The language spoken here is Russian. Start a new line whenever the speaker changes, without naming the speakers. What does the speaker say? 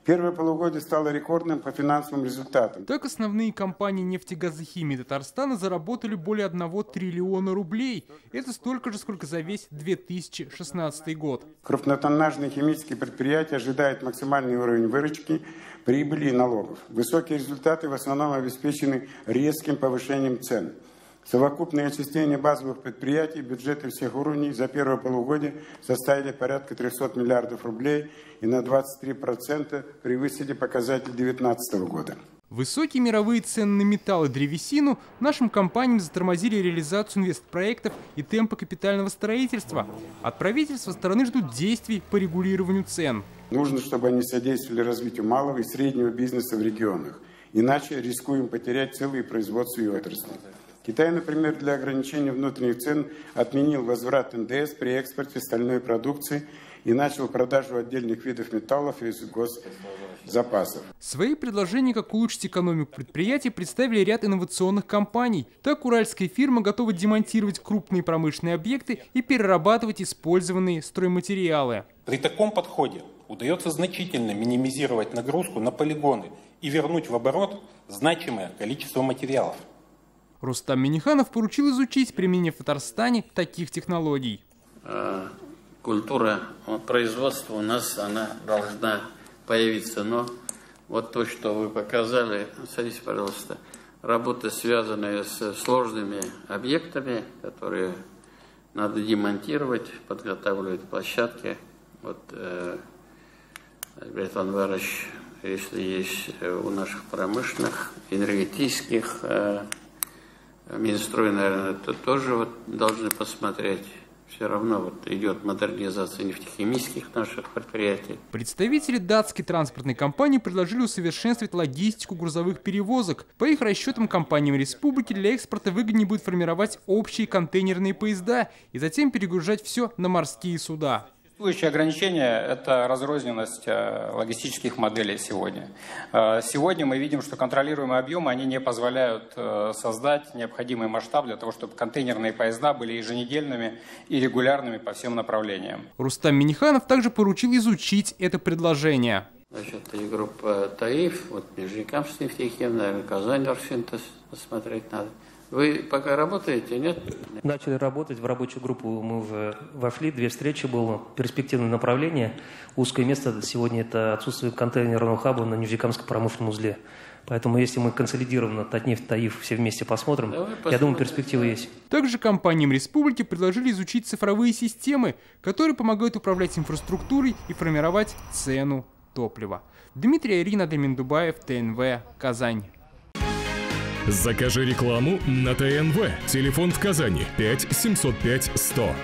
Первое полугодие стало рекордным по финансовым результатам.
Так, основные компании нефтегазохимии Татарстана заработали более 1 триллиона рублей. Это столько же, сколько за весь 2016 год.
Крупнотоннажные химические предприятия ожидают максимальный уровень выручки, прибыли и налогов. Высокие результаты в основном обеспечены резким повышением цен. Совокупные отчисления базовых предприятий, бюджеты всех уровней за первое полугодие составили порядка 300 миллиардов рублей и на 23% превысили показатель 2019 года.
Высокие мировые цены на металл и древесину нашим компаниям затормозили реализацию инвестпроектов и темпы капитального строительства. От правительства стороны ждут действий по регулированию цен.
Нужно, чтобы они содействовали развитию малого и среднего бизнеса в регионах. Иначе рискуем потерять целые производства и отрасли. Китай, например, для ограничения внутренних цен отменил возврат НДС при экспорте стальной продукции и начал продажу отдельных видов металлов из госзапасов.
Свои предложения, как улучшить экономику предприятий, представили ряд инновационных компаний. Так, уральская фирма готова демонтировать крупные промышленные объекты и перерабатывать использованные стройматериалы.
При таком подходе удается значительно минимизировать нагрузку на полигоны и вернуть в оборот значимое количество материалов.
Рустам Минниханов поручил изучить применение в Татарстане таких технологий.
Культура производства у нас она должна появиться, но вот то, что вы показали, смотрите, пожалуйста, работы, связанные с сложными объектами, которые надо демонтировать, подготавливать площадки. Вот, Альберт Анварович, если есть у наших промышленных, энергетических, Минстрой, наверное, это тоже вот должны посмотреть. Все равно вот идет модернизация нефтехимических наших предприятий.
Представители датской транспортной компании предложили усовершенствовать логистику грузовых перевозок. По их расчетам, компаниям республики для экспорта выгоднее будет формировать общие контейнерные поезда и затем перегружать все на морские суда.
Существующее ограничение – это разрозненность логистических моделей сегодня. Сегодня мы видим, что контролируемые объемы они не позволяют создать необходимый масштаб для того, чтобы контейнерные поезда были еженедельными и регулярными по всем направлениям.
Рустам Минниханов также поручил изучить это предложение.
Значит, и группа ТАИФ, вот Межрекамский нефтехим, наверное, Казань Оргсинтез посмотреть надо. Вы пока работаете, нет?
Начали работать, в рабочую группу мы уже вошли, 2 встречи было, перспективное направление. Узкое место сегодня – это отсутствие контейнерного хаба на Нефтекамском промышленном узле. Поэтому если мы консолидированно Татнефть, ТАИФ все вместе посмотрим, я думаю, перспективы есть.
Также компаниям республики предложили изучить цифровые системы, которые помогают управлять инфраструктурой и формировать цену топлива. Дмитрий Арин, Адельмин Дубаев, ТНВ, Казань.
Закажи рекламу на ТНВ. Телефон в Казани 5 705 100.